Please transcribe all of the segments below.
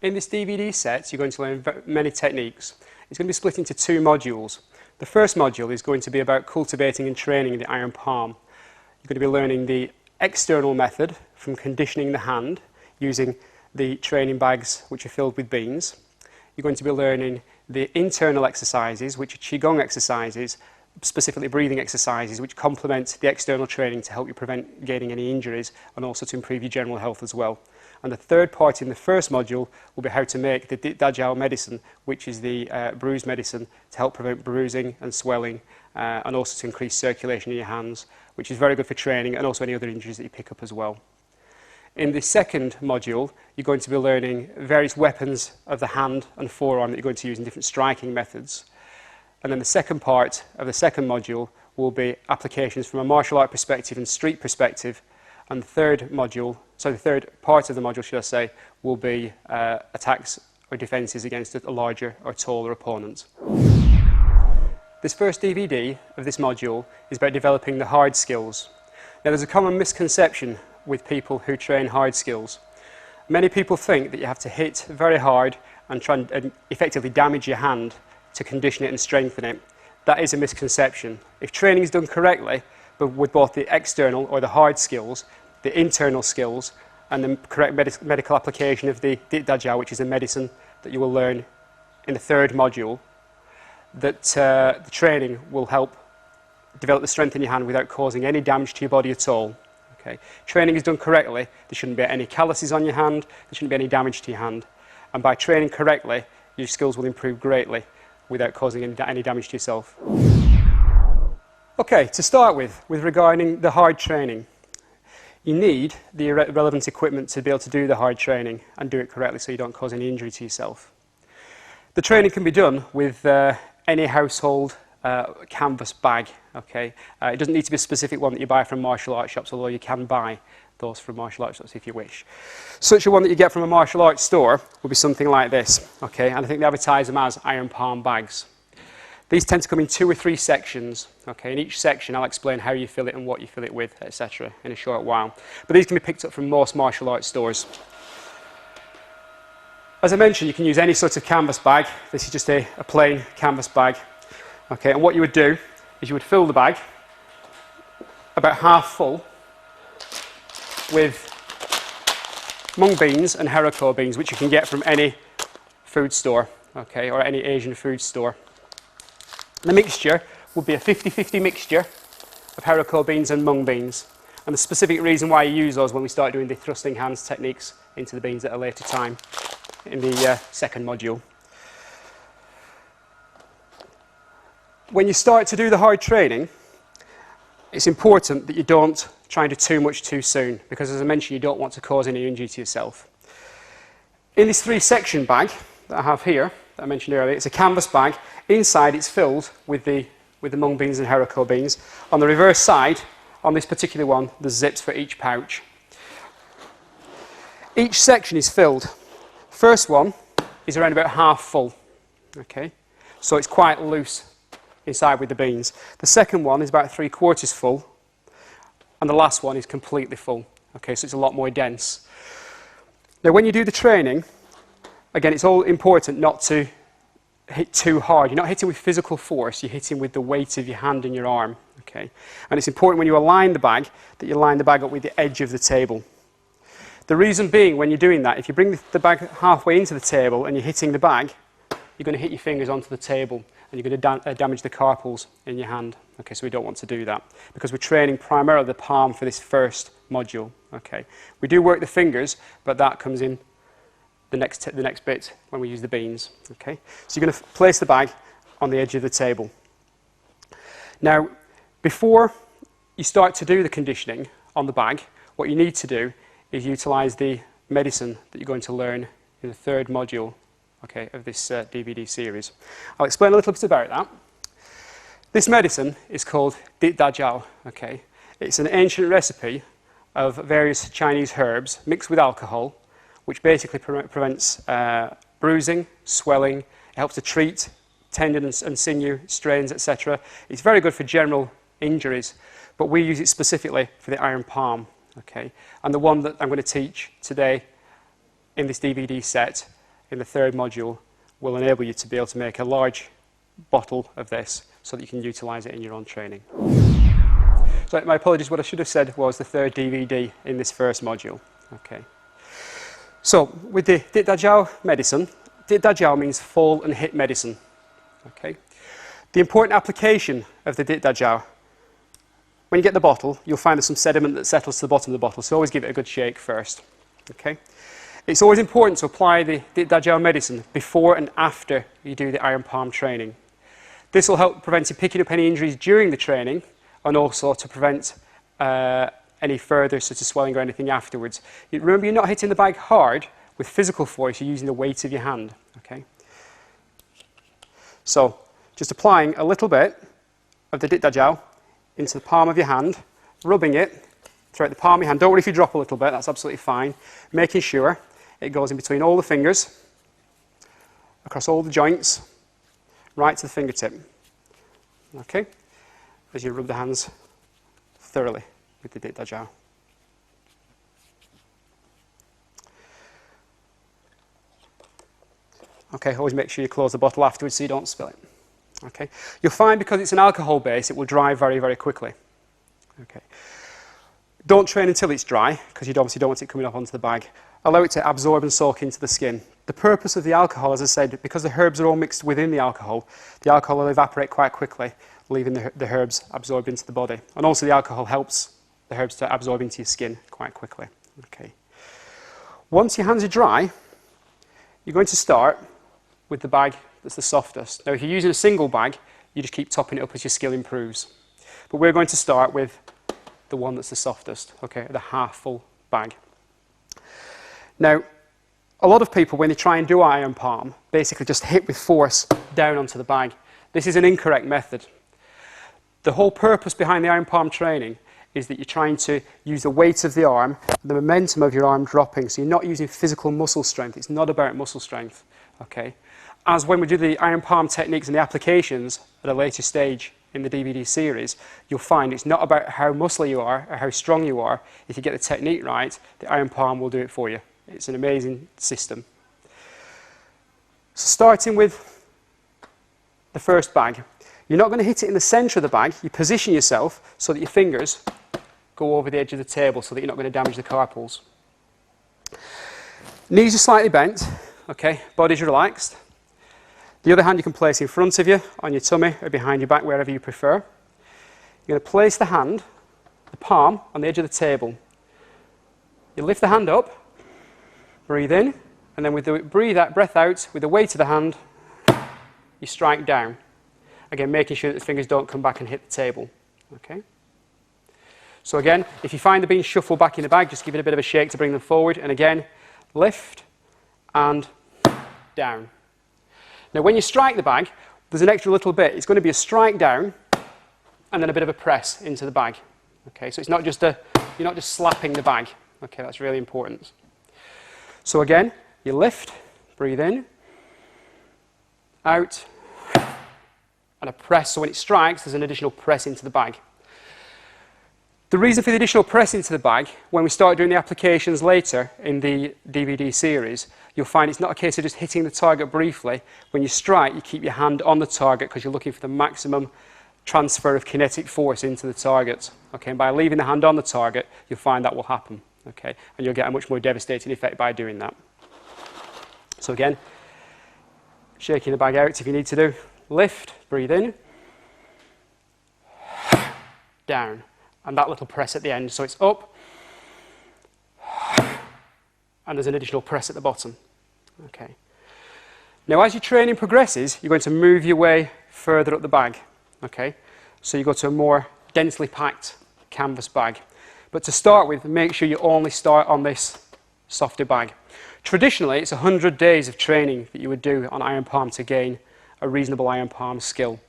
In this DVD set, you're going to learn many techniques. It's going to be split into two modules. The first module is going to be about cultivating and training the iron palm. You're going to be learning the external method from conditioning the hand using the training bags which are filled with beans. You're going to be learning the internal exercises, which are Qigong exercises, specifically breathing exercises, which complement the external training to help you prevent gaining any injuries and also to improve your general health as well. And the third part in the first module will be how to make the Dajiao medicine, which is the bruise medicine to help prevent bruising and swelling and also to increase circulation in your hands, which is very good for training and also any other injuries that you pick up as well. In the second module, you're going to be learning various weapons of the hand and forearm that you're going to use in different striking methods. And then the second part of the second module will be applications from a martial art perspective and street perspective. And the third part of the module, should I say, will be attacks or defences against a larger or taller opponent. This first DVD of this module is about developing the hard skills. Now, there's a common misconception with people who train hard skills. Many people think that you have to hit very hard and try and effectively damage your hand to condition it and strengthen it. That is a misconception. If training is done correctly, but with both the external or the hard skills, the internal skills, and the correct medical application of the Dajiao, which is a medicine that you will learn in the third module, that the training will help develop the strength in your hand without causing any damage to your body at all. Okay. Training is done correctly, there shouldn't be any calluses on your hand, there shouldn't be any damage to your hand. And by training correctly, your skills will improve greatly without causing any damage to yourself. Okay, to start with regarding the hard training, you need the relevant equipment to be able to do the hard training and do it correctly so you don't cause any injury to yourself. The training can be done with any household canvas bag. Okay, it doesn't need to be a specific one that you buy from martial arts shops, although you can buy those from martial arts shops if you wish. Such a one that you get from a martial arts store will be something like this. Okay, and I think they advertise them as iron palm bags. These tend to come in 2 or 3 sections. Okay, in each section I'll explain how you fill it and what you fill it with, etc. in a short while. But these can be picked up from most martial arts stores. As I mentioned, you can use any sort of canvas bag. This is just a plain canvas bag. Okay, and what you would do is you would fill the bag about half full with mung beans and haricot beans, which you can get from any food store, okay, or any Asian food store. The mixture would be a 50-50 mixture of haricot beans and mung beans. And the specific reason why you use those when we start doing the thrusting hands techniques into the beans at a later time in the second module. When you start to do the hard training, it's important that you don't try and do too much too soon, because as I mentioned, you don't want to cause any injury to yourself. In this 3-section bag that I have here, that I mentioned earlier, it's a canvas bag. Inside it's filled with the mung beans and haricot beans. On the reverse side, on this particular one, there's zips for each pouch. Each section is filled. First one is around about half full, okay? So it's quite loose inside with the beans. The second one is about 3/4 full, and the last one is completely full. Okay, so it's a lot more dense. Now, when you do the training, again, it's all important not to hit too hard. You're not hitting with physical force, you're hitting with the weight of your hand and your arm. Okay, and it's important when you align the bag that you line the bag up with the edge of the table. The reason being, when you're doing that, if you bring the bag halfway into the table and you're hitting the bag, you're going to hit your fingers onto the table and you're going to damage the carpals in your hand. Okay, so we don't want to do that because we're training primarily the palm for this first module. Okay, we do work the fingers, but that comes in the next bit when we use the beans. Okay, so you're going to place the bag on the edge of the table. Now, before you start to do the conditioning on the bag, what you need to do is utilize the medicine that you're going to learn in the third module, okay, of this DVD series. I'll explain a little bit about that. This medicine is called Dajiao. Okay, it's an ancient recipe of various Chinese herbs mixed with alcohol, which basically prevents bruising, swelling. It helps to treat tendon and sinew strains, etc. It's very good for general injuries, but we use it specifically for the iron palm. Okay, and the one that I'm going to teach today in this DVD set in the third module will enable you to be able to make a large bottle of this so that you can utilise it in your own training. So my apologies, what I should have said was the third DVD in this first module. Okay. So with the Dit Da Jiao medicine, Dit Da Jiao means fall and hit medicine. Okay. The important application of the Dit Da Jiao, when you get the bottle, you'll find there's some sediment that settles to the bottom of the bottle, so always give it a good shake first. Okay. It's always important to apply the Dit Da Jiao medicine before and after you do the iron palm training. This will help prevent you picking up any injuries during the training and also to prevent any further such as swelling or anything afterwards. Remember, you're not hitting the bag hard with physical force, you're using the weight of your hand. Okay? So, just applying a little bit of the Dit Da Jiao into the palm of your hand, rubbing it throughout the palm of your hand. Don't worry if you drop a little bit, that's absolutely fine. Making sure it goes in between all the fingers, across all the joints, right to the fingertip. Okay? As you rub the hands thoroughly with the Dit Da Jiao. Okay, always make sure you close the bottle afterwards so you don't spill it. Okay, you'll find because it's an alcohol base, it will dry very, very quickly. Okay, don't train until it's dry because you obviously don't want it coming up onto the bag. Allow it to absorb and soak into the skin. The purpose of the alcohol, as I said, because the herbs are all mixed within the alcohol will evaporate quite quickly, leaving the herbs absorbed into the body. And also the alcohol helps the herbs to absorb into your skin quite quickly. Okay. Once your hands are dry, you're going to start with the bag that's the softest. Now, if you're using a single bag, you just keep topping it up as your skill improves. But we're going to start with the one that's the softest, okay, the half full bag. Now, a lot of people, when they try and do iron palm, basically just hit with force down onto the bag. This is an incorrect method. The whole purpose behind the iron palm training is that you're trying to use the weight of the arm, the momentum of your arm dropping, so you're not using physical muscle strength. It's not about muscle strength, okay? As when we do the iron palm techniques and the applications at a later stage in the DVD series, you'll find it's not about how muscly you are or how strong you are. If you get the technique right, the iron palm will do it for you. It's an amazing system. So starting with the first bag, you're not going to hit it in the centre of the bag. You position yourself so that your fingers go over the edge of the table so that you're not going to damage the carpals. Knees are slightly bent, okay, body's relaxed. The other hand you can place in front of you, on your tummy, or behind your back, wherever you prefer. You're going to place the hand, the palm, on the edge of the table. You lift the hand up, breathe in, and then with the breath out, with the weight of the hand, you strike down. Again, making sure that the fingers don't come back and hit the table. Okay? So again, if you find them being shuffled back in the bag, just give it a bit of a shake to bring them forward. And again, lift and down. Now, when you strike the bag, there's an extra little bit. It's going to be a strike down and then a bit of a press into the bag. Okay, so it's not just you're not just slapping the bag. Okay, that's really important. So again, you lift, breathe in, out, and a press. So when it strikes, there's an additional press into the bag. The reason for the additional press into the bag, when we start doing the applications later in the DVD series, you'll find it's not a case of just hitting the target briefly. When you strike, you keep your hand on the target because you're looking for the maximum transfer of kinetic force into the target. Okay, and by leaving the hand on the target, you'll find that will happen. Okay, and you'll get a much more devastating effect by doing that. So again, shaking the bag out if you need to do. Lift, breathe in, down. And that little press at the end. So it's up, and there's an additional press at the bottom. Okay. Now, as your training progresses, you're going to move your way further up the bag. Okay. So you go to a more densely packed canvas bag. But to start with, make sure you only start on this softer bag. Traditionally, it's 100 days of training that you would do on iron palm to gain a reasonable iron palm skill.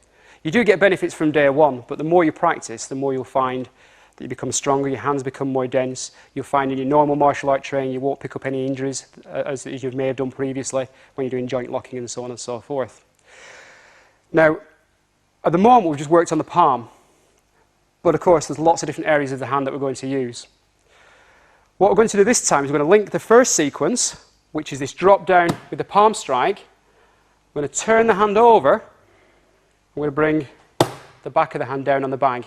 You do get benefits from day one, but the more you practice, the more you'll find that you become stronger, your hands become more dense. You'll find in your normal martial art training you won't pick up any injuries as you may have done previously when you're doing joint locking and so on and so forth. Now, at the moment we've just worked on the palm, but of course there's lots of different areas of the hand that we're going to use. What we're going to do this time is we're going to link the first sequence which is this drop down with the palm strike. I'm going to turn the hand over. I'm going to bring the back of the hand down on the bag.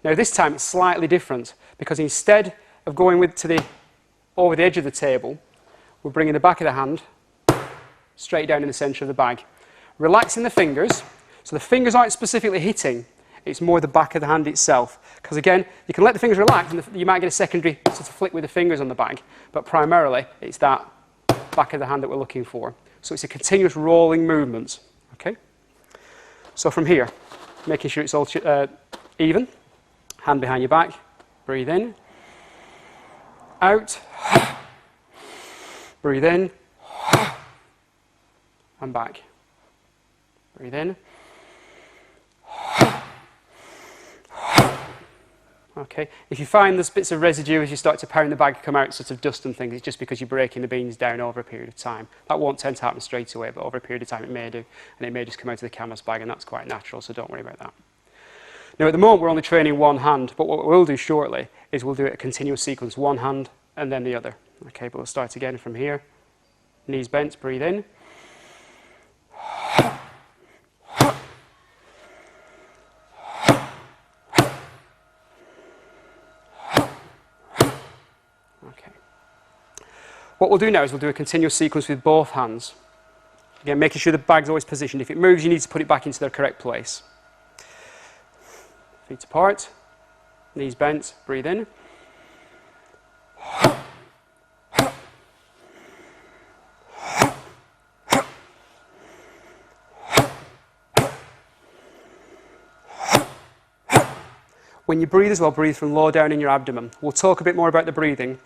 Now this time it's slightly different, because instead of going over the edge of the table, we're bringing the back of the hand straight down in the centre of the bag. Relaxing the fingers, so the fingers aren't specifically hitting, it's more the back of the hand itself. Because again, you can let the fingers relax and you might get a secondary sort of flick with the fingers on the bag, but primarily it's that back of the hand that we're looking for. So it's a continuous rolling movement. Okay? So from here, making sure it's all even, hand behind your back, breathe in, out, breathe in, and back. Breathe in. Okay. If you find there's bits of residue as you start to pound the bag come out, sort of dust and things, it's just because you're breaking the beans down over a period of time. That won't tend to happen straight away, but over a period of time it may do, and it may just come out of the canvas bag, and that's quite natural, so don't worry about that. Now at the moment we're only training one hand, but what we'll do shortly is we'll do it a continuous sequence, one hand and then the other. Okay, but we'll start again from here. Knees bent, breathe in. Okay. What we'll do now is we'll do a continuous sequence with both hands. Again, making sure the bag's always positioned. If it moves, you need to put it back into the correct place. Feet apart, knees bent, breathe in. When you breathe as well, breathe from low down in your abdomen. We'll talk a bit more about the breathing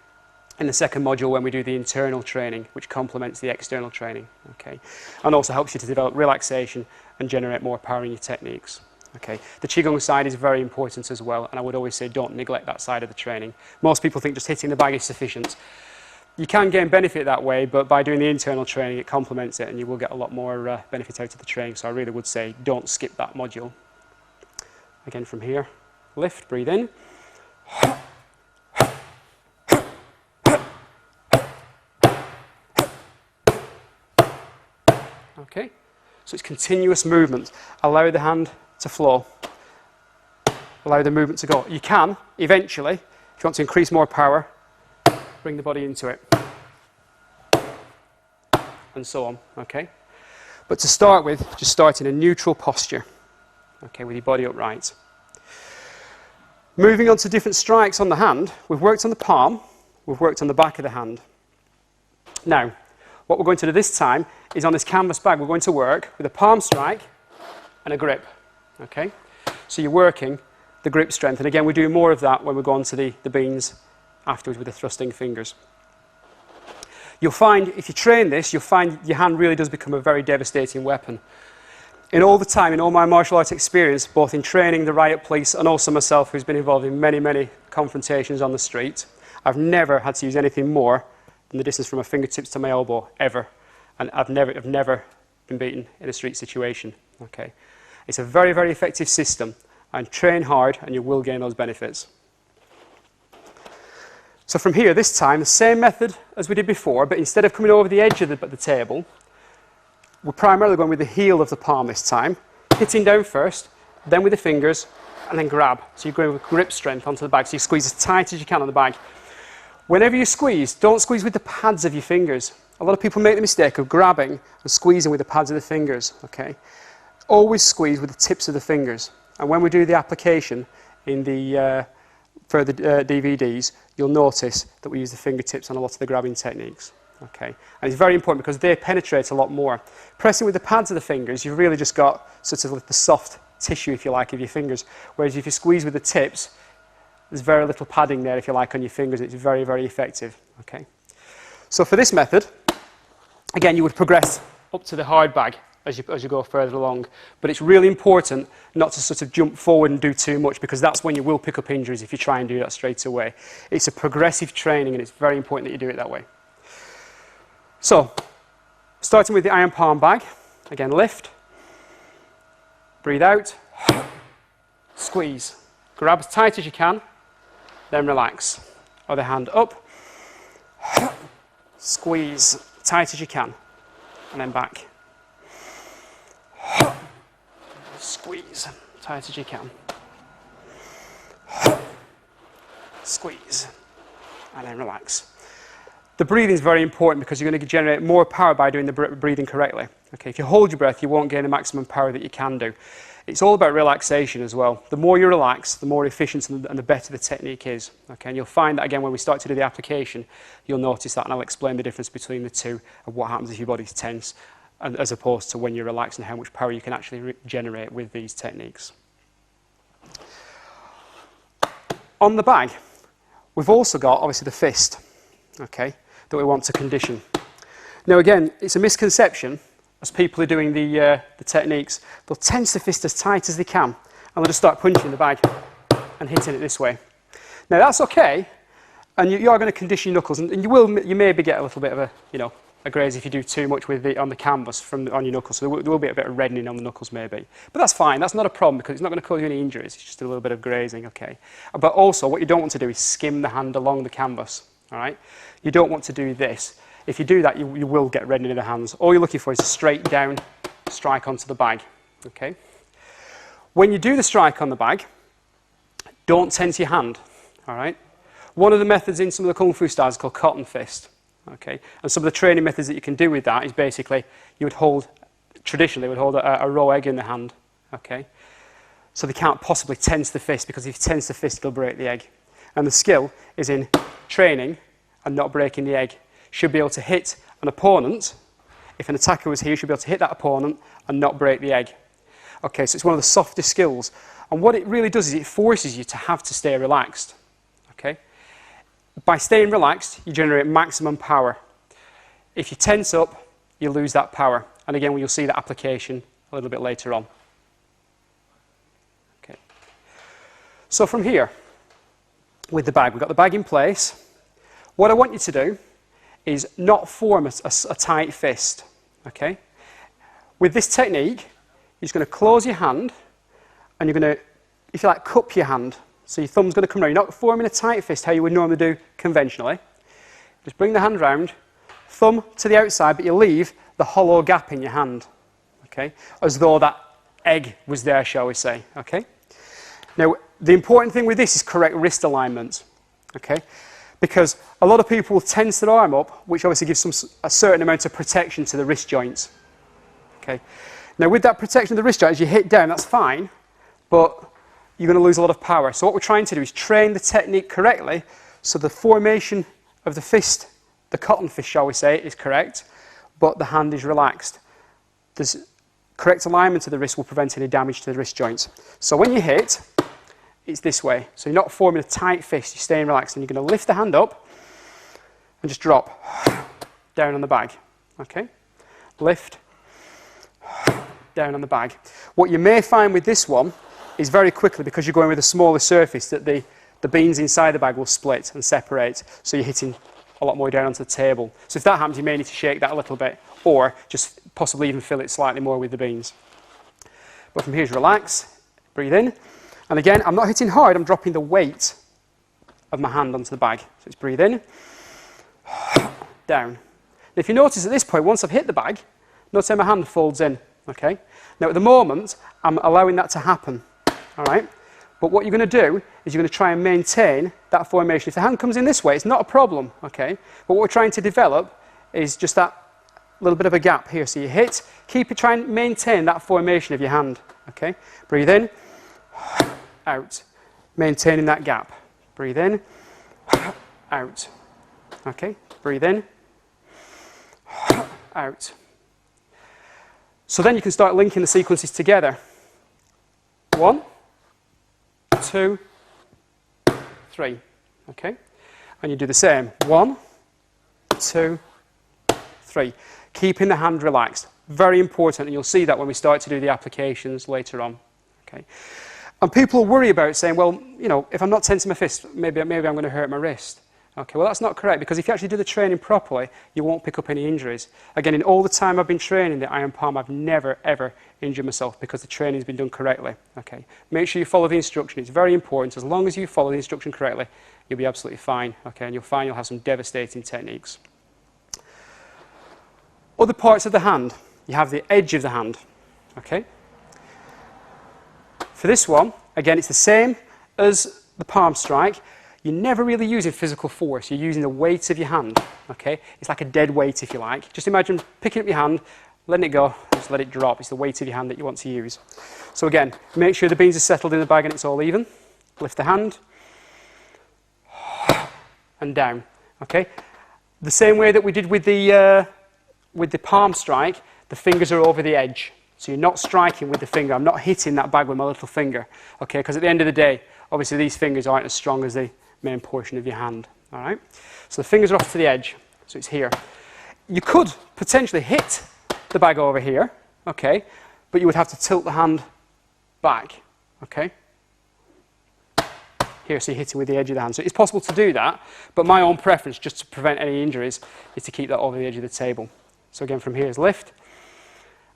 in the second module when we do the internal training, which complements the external training, okay? And also helps you to develop relaxation and generate more power in your techniques, okay? The Qigong side is very important as well, and I would always say don't neglect that side of the training. Most people think just hitting the bag is sufficient. You can gain benefit that way, but by doing the internal training, it complements it, and you will get a lot more benefit out of the training, so I really would say don't skip that module. Again from here. Lift, breathe in. Okay, so it's continuous movement. Allow the hand to flow. Allow the movement to go. You can, eventually, if you want to increase more power, bring the body into it. And so on, okay? But to start with, just start in a neutral posture, okay, with your body upright. Moving on to different strikes on the hand, we've worked on the palm, we've worked on the back of the hand. Now, what we're going to do this time is on this canvas bag, we're going to work with a palm strike and a grip, okay? So you're working the grip strength, and again, we do more of that when we go on to the beans afterwards with the thrusting fingers. You'll find, if you train this, you'll find your hand really does become a very devastating weapon. In all the time, in all my martial arts experience, both in training the riot police and also myself, who's been involved in many, many confrontations on the street, I've never had to use anything more than the distance from my fingertips to my elbow, ever. And I've never been beaten in a street situation, okay? It's a very, very effective system, and train hard and you will gain those benefits. So from here, this time, the same method as we did before, but instead of coming over the edge of the table, we're primarily going with the heel of the palm this time, hitting down first, then with the fingers, and then grab. So you're going with grip strength onto the bag, so you squeeze as tight as you can on the bag. Whenever you squeeze, don't squeeze with the pads of your fingers. A lot of people make the mistake of grabbing and squeezing with the pads of the fingers, okay? Always squeeze with the tips of the fingers. And when we do the application in the further DVDs, you'll notice that we use the fingertips on a lot of the grabbing techniques. Okay, and it's very important because they penetrate a lot more. Pressing with the pads of the fingers, you've really just got sort of like the soft tissue, if you like, of your fingers. Whereas if you squeeze with the tips, there's very little padding there, if you like, on your fingers. It's very, very effective. Okay, so for this method, again, you would progress up to the hard bag as you go further along. But it's really important not to sort of jump forward and do too much, because that's when you will pick up injuries if you try and do that straight away. It's a progressive training, and it's very important that you do it that way. So, starting with the iron palm bag, again lift, breathe out, squeeze, grab as tight as you can, then relax. Other hand up, squeeze tight as you can, and then back. Squeeze tight as you can. Squeeze, and then relax. The breathing is very important because you're going to generate more power by doing the breathing correctly. Okay, if you hold your breath, you won't gain the maximum power that you can do. It's all about relaxation as well. The more you relax, the more efficient and the better the technique is. Okay, and you'll find that again when we start to do the application, you'll notice that, and I'll explain the difference between the two and what happens if your body's tense, and as opposed to when you're relaxed, and how much power you can actually generate with these techniques. On the bag, we've also got obviously the fist, okay, that we want to condition. Now again, it's a misconception as people are doing the techniques, they'll tense the fist as tight as they can, and they'll just start punching the bag and hitting it this way. Now that's okay, and you are going to condition your knuckles, and you maybe get a little bit of a graze if you do too much with on the canvas on your knuckles, so there will be a bit of reddening on the knuckles maybe. But that's fine, that's not a problem because it's not going to cause you any injuries, it's just a little bit of grazing, okay. But also what you don't want to do is skim the hand along the canvas, all right. You don't want to do this. If you do that, you will get reddening in the hands. All you're looking for is a straight down strike onto the bag, okay. When you do the strike on the bag, don't tense your hand, all right. One of the methods in some of the Kung Fu styles is called cotton fist. Okay, and some of the training methods that you can do with that is basically traditionally would hold a raw egg in the hand, okay? So they can't possibly tense the fist, because if you tense the fist, it'll break the egg. And the skill is in training and not breaking the egg. Should be able to hit an opponent. If an attacker was here, you should be able to hit that opponent and not break the egg. Okay, so it's one of the softest skills. And what it really does is it forces you to have to stay relaxed, okay? By staying relaxed, you generate maximum power. If you tense up, you lose that power. And again, you'll see that application a little bit later on. Okay. So from here, with the bag, we've got the bag in place. What I want you to do is not form a tight fist. Okay? With this technique, you're just going to close your hand, and you're going to, if you like, cup your hand. So your thumb's going to come round. You're not forming a tight fist how you would normally do conventionally. Just bring the hand round, thumb to the outside, but you leave the hollow gap in your hand, okay? As though that egg was there, shall we say, okay? Now, the important thing with this is correct wrist alignment, okay? Because a lot of people will tense their arm up, which obviously gives a certain amount of protection to the wrist joints, okay? Now, with that protection of the wrist joint, as you hit down, that's fine, but you're going to lose a lot of power. So what we're trying to do is train the technique correctly so the formation of the fist, the cotton fist shall we say, is correct, but the hand is relaxed. There's correct alignment of the wrist will prevent any damage to the wrist joints. So when you hit, it's this way. So you're not forming a tight fist, you're staying relaxed, and you're going to lift the hand up and just drop down on the bag. Okay? Lift down on the bag. What you may find with this one is very quickly, because you're going with a smaller surface, that the beans inside the bag will split and separate, so you're hitting a lot more down onto the table. So if that happens, you may need to shake that a little bit, or just possibly even fill it slightly more with the beans. But from here, just relax, breathe in, and again, I'm not hitting hard, I'm dropping the weight of my hand onto the bag. So it's breathe in, down. And if you notice at this point, once I've hit the bag, notice how my hand folds in, okay? Now at the moment, I'm allowing that to happen. All right, but what you're going to do is you're going to try and maintain that formation. If the hand comes in this way, it's not a problem, okay? But what we're trying to develop is just that little bit of a gap here. So you hit, keep it, try and maintain that formation of your hand, okay? Breathe in, out, maintaining that gap. Breathe in, out, okay? Breathe in, out. So then you can start linking the sequences together. 1, 2, 3, okay? And you do the same. 1, 2, 3. Keeping the hand relaxed. Very important, and you'll see that when we start to do the applications later on, okay? And people worry about saying, well, you know, if I'm not tensing my fist, maybe I'm going to hurt my wrist. Okay, well that's not correct, because if you actually do the training properly, you won't pick up any injuries. Again, in all the time I've been training the iron palm, I've never ever injured myself because the training's been done correctly. Okay, make sure you follow the instruction. It's very important. As long as you follow the instruction correctly, you'll be absolutely fine. Okay, and you'll find you'll have some devastating techniques. Other parts of the hand, you have the edge of the hand, okay? For this one, again, it's the same as the palm strike. You're never really using physical force. You're using the weight of your hand, okay? It's like a dead weight, if you like. Just imagine picking up your hand, letting it go, just let it drop. It's the weight of your hand that you want to use. So again, make sure the beans are settled in the bag and it's all even. Lift the hand, and down, okay? The same way that we did with the palm strike, the fingers are over the edge. So you're not striking with the finger. I'm not hitting that bag with my little finger, okay? Because at the end of the day, obviously these fingers aren't as strong as the main portion of your hand, all right? So the fingers are off to the edge, so it's here. You could potentially hit the bag over here, okay? But you would have to tilt the hand back, okay? Here, so you're hitting with the edge of the hand. So it's possible to do that, but my own preference, just to prevent any injuries, is to keep that over the edge of the table. So again, from here is lift.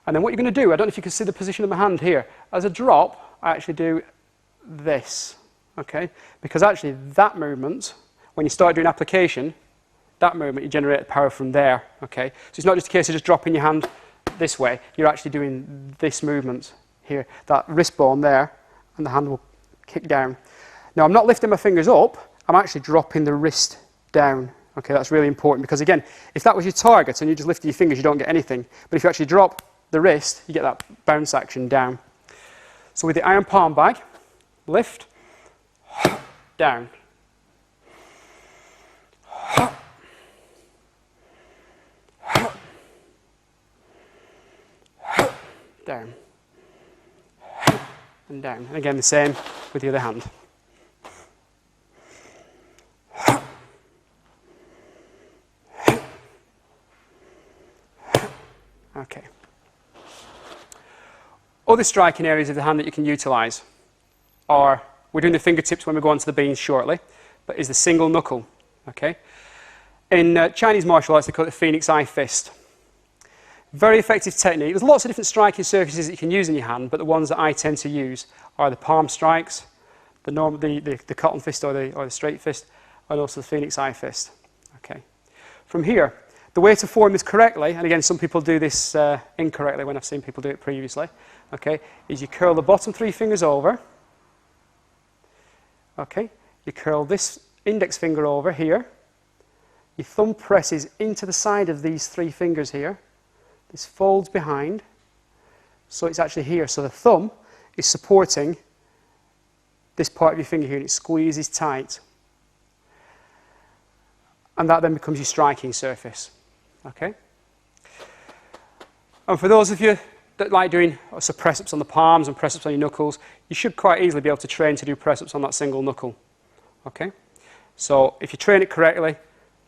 And then what you're going to do, I don't know if you can see the position of my hand here. As a drop, I actually do this, okay? Because actually that movement, when you start doing application, that movement, you generate power from there, okay? So it's not just a case of just dropping your hand this way. You're actually doing this movement here, that wrist bone there, and the hand will kick down. Now, I'm not lifting my fingers up, I'm actually dropping the wrist down. Okay, that's really important because, again, if that was your target and you just lifted your fingers, you don't get anything. But if you actually drop the wrist, you get that bounce action down. So with the iron palm bag, lift, down. Down. And down. And again, the same with the other hand. Okay. Other striking areas of the hand that you can utilise are, we're doing the fingertips when we go on to the beans shortly, but is the single knuckle, okay? In Chinese martial arts, they call it the Phoenix Eye Fist. Very effective technique. There's lots of different striking surfaces that you can use in your hand, but the ones that I tend to use are the palm strikes, the cotton fist or the straight fist, and also the Phoenix Eye Fist, okay? From here, the way to form this correctly, and again, some people do this incorrectly when I've seen people do it previously, okay, is you curl the bottom 3 fingers over, okay, you curl this index finger over here, your thumb presses into the side of these 3 fingers here, this folds behind, so it's actually here, so the thumb is supporting this part of your finger here, and it squeezes tight, and that then becomes your striking surface. Okay? And for those of you that like doing press-ups on the palms and press-ups on your knuckles, you should quite easily be able to train to do press-ups on that single knuckle. Okay? So if you train it correctly,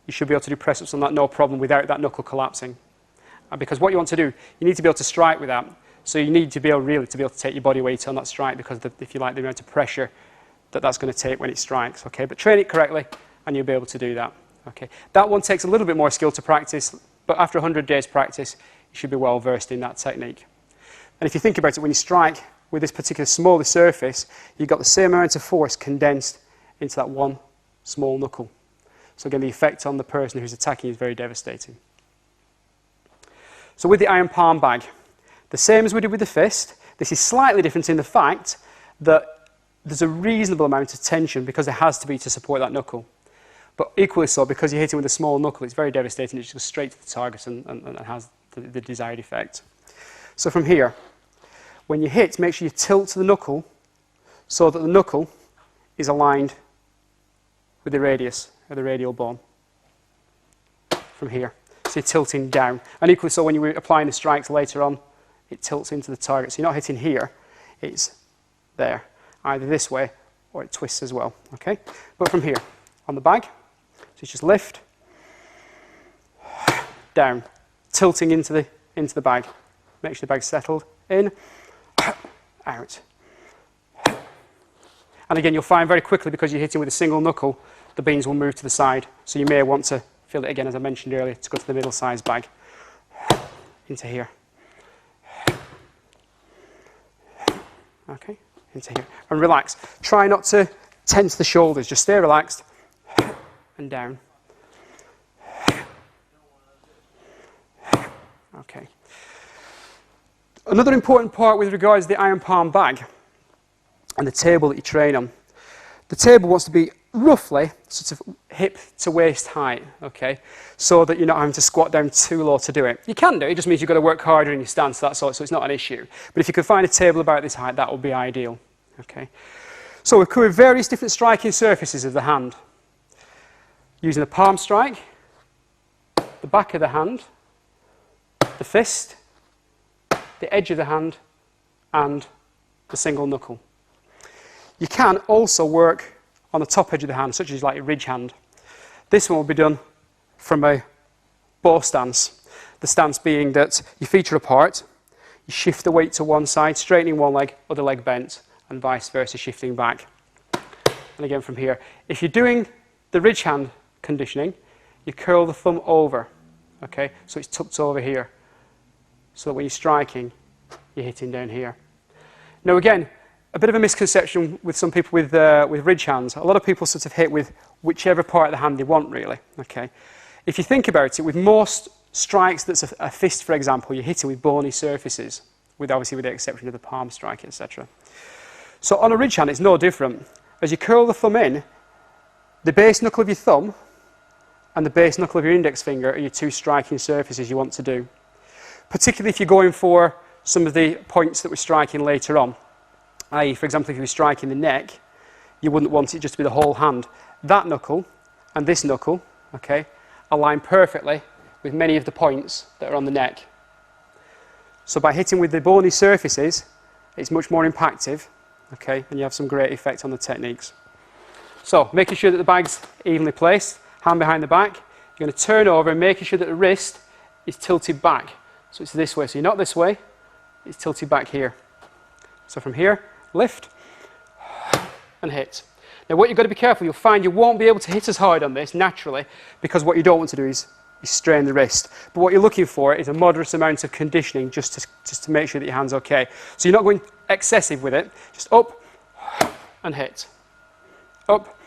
you should be able to do press-ups on that no problem without that knuckle collapsing. And because what you want to do, you need to be able to strike with that. So you need to be able really to be able to take your body weight on that strike because if you like the amount of pressure that's going to take when it strikes. Okay? But train it correctly and you'll be able to do that. Okay, that one takes a little bit more skill to practice, but after 100 days practice, you should be well versed in that technique. And if you think about it, when you strike with this particular smaller surface, you've got the same amount of force condensed into that one small knuckle. So again, the effect on the person who's attacking is very devastating. So with the iron palm bag, the same as we did with the fist, this is slightly different in the fact that there's a reasonable amount of tension because there has to be to support that knuckle. But equally so, because you're hitting with a small knuckle, it's very devastating. It just goes straight to the target and has the desired effect. So from here, when you hit, make sure you tilt to the knuckle so that the knuckle is aligned with the radius of the radial bone. From here. So you're tilting down. And equally so, when you're applying the strikes later on, it tilts into the target. So you're not hitting here, it's there. Either this way or it twists as well. Okay? But from here, on the bag, so it's just lift, down, tilting into the bag. Make sure the bag's settled in, out. And again, you'll find very quickly, because you're hitting with a single knuckle, the beans will move to the side. So you may want to fill it again, as I mentioned earlier, to go to the middle size bag, into here. Okay, into here. And relax. Try not to tense the shoulders, just stay relaxed. And down, Okay. Another important part with regards to the iron palm bag and the table that you train on. The table wants to be roughly sort of hip to waist height, okay, so that you're not having to squat down too low to do it. You can do it, it just means you've got to work harder in your stance, that's all, so it's not an issue. But if you could find a table about this height, that would be ideal, okay. So we've covered various different striking surfaces of the hand, using the palm strike, the back of the hand, the fist, the edge of the hand, and the single knuckle. You can also work on the top edge of the hand, such as like a ridge hand. This one will be done from a bow stance. The stance being that your feet are apart, you shift the weight to one side, straightening one leg, other leg bent, and vice versa, shifting back. And again from here. If you're doing the ridge hand conditioning, you curl the thumb over, okay, so it's tucked over here, so that when you're striking, you're hitting down here. Now again, a bit of a misconception with some people with ridge hands. A lot of people sort of hit with whichever part of the hand they want, really. Okay. If you think about it, with most strikes that's a fist, for example, you're hitting with bony surfaces, obviously with the exception of the palm strike, etc. So on a ridge hand, it's no different. As you curl the thumb in, the base knuckle of your thumb and the base knuckle of your index finger are your two striking surfaces you want to do. Particularly if you're going for some of the points that we're striking later on. I.e., for example, if you were striking the neck, you wouldn't want it just to be the whole hand. That knuckle and this knuckle, okay, align perfectly with many of the points that are on the neck. So by hitting with the bony surfaces, it's much more impactful, okay, and you have some great effect on the techniques. So, making sure that the bag's evenly placed, hand behind the back, you're going to turn over and making sure that the wrist is tilted back. So it's this way, so you're not this way, it's tilted back here. So from here, lift and hit. Now what you've got to be careful, you'll find you won't be able to hit as hard on this naturally, because what you don't want to do is strain the wrist. But what you're looking for is a moderate amount of conditioning just to make sure that your hand's okay. So you're not going excessive with it, just up and hit. Up,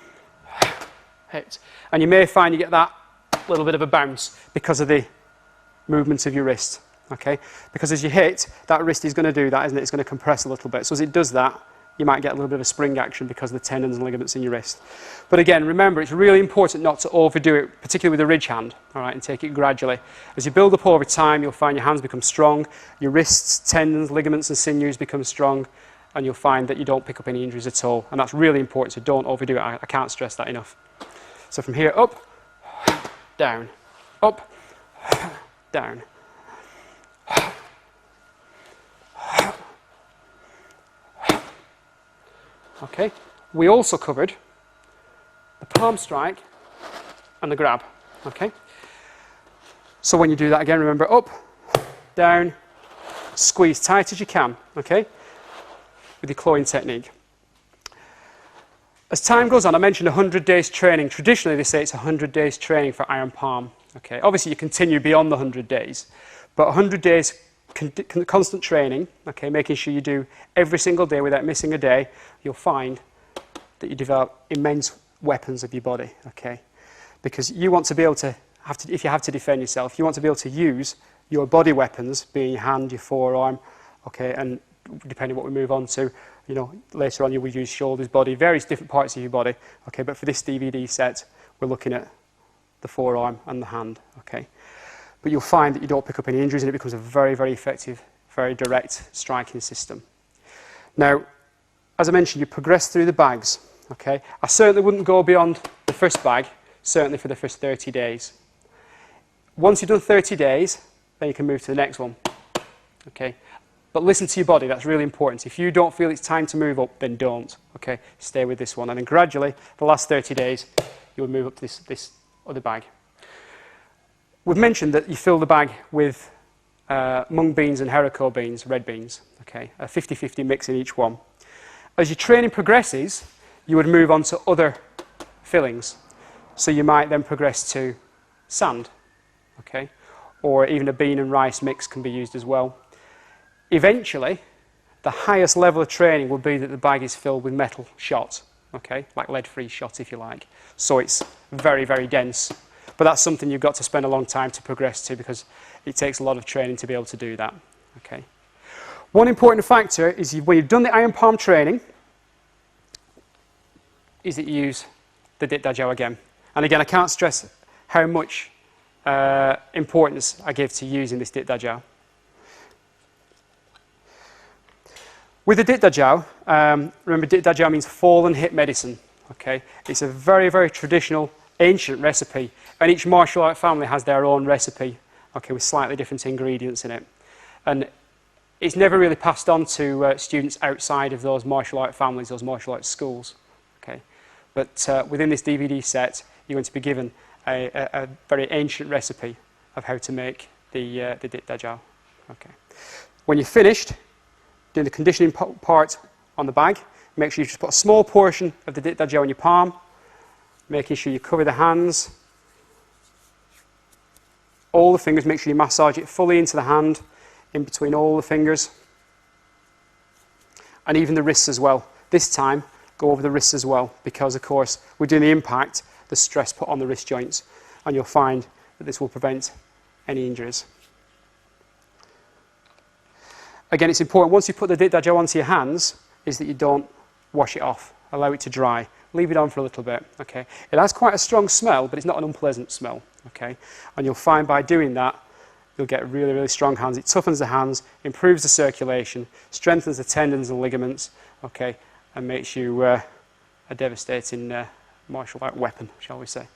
hit. And you may find you get that little bit of a bounce because of the movement of your wrist. Okay, because as you hit, that wrist is going to do that, isn't it? It's going to compress a little bit. So as it does that, you might get a little bit of a spring action because of the tendons and ligaments in your wrist. But again, remember, it's really important not to overdo it, particularly with a ridge hand, all right, and take it gradually. As you build up over time, you'll find your hands become strong, your wrists, tendons, ligaments and sinews become strong, and you'll find that you don't pick up any injuries at all. And that's really important, so don't overdo it. I can't stress that enough. So from here, up, down, up, down. Okay, we also covered the palm strike and the grab. Okay, so when you do that again, remember up, down, squeeze tight as you can. Okay, with your clawing technique. As time goes on, I mentioned 100 days training. Traditionally, they say it's 100 days training for iron palm. Okay, obviously you continue beyond the 100 days, but 100 days constant training, okay, making sure you do every single day without missing a day, you'll find that you develop immense weapons of your body, okay? Because you want to be able to, if you have to defend yourself, you want to be able to use your body weapons, being your hand, your forearm, okay, and depending on what we move on to, you know, later on you will use shoulders, body, various different parts of your body, okay, but for this DVD set, we're looking at the forearm and the hand, okay? But you'll find that you don't pick up any injuries and it becomes a very, very effective, very direct striking system. Now, as I mentioned, you progress through the bags, okay? I certainly wouldn't go beyond the first bag, certainly for the first 30 days. Once you've done 30 days, then you can move to the next one, okay? But listen to your body, that's really important. If you don't feel it's time to move up, then don't, okay? Stay with this one. And then gradually, the last 30 days, you'll move up to this other bag. We've mentioned that you fill the bag with mung beans and haricot beans, red beans, okay? A 50-50 mix in each one. As your training progresses, you would move on to other fillings. So you might then progress to sand, okay? Or even a bean and rice mix can be used as well. Eventually, the highest level of training will be that the bag is filled with metal shot, okay? Like lead-free shot, if you like. So it's very, very dense. But that's something you've got to spend a long time to progress to, because it takes a lot of training to be able to do that. Okay. One important factor is when you've done the iron palm training, is that you use the dit da jiao again. And again, I can't stress how much importance I give to using this dit da jiao. With the dit da jiao, remember dit da jiao means fall and hit medicine. Okay, it's a very, very traditional, ancient recipe, and each martial art family has their own recipe, okay, with slightly different ingredients in it. And it's never really passed on to students outside of those martial art families, those martial arts schools. Okay, but within this DVD set, you're going to be given a very ancient recipe of how to make the dit da jiao. Okay, when you're finished doing the conditioning part on the bag, make sure you just put a small portion of the dit da jiao in your palm, making sure you cover the hands, all the fingers, make sure you massage it fully into the hand, in between all the fingers, and even the wrists as well. This time, go over the wrists as well, because of course, we're doing the impact, the stress put on the wrist joints, and you'll find that this will prevent any injuries. Again, it's important, once you put the dit da jiao onto your hands, is that you don't wash it off, allow it to dry, leave it on for a little bit, okay? It has quite a strong smell, but it's not an unpleasant smell, okay? And you'll find by doing that, you'll get really, really strong hands. It toughens the hands, improves the circulation, strengthens the tendons and ligaments, okay? And makes you a devastating martial art weapon, shall we say.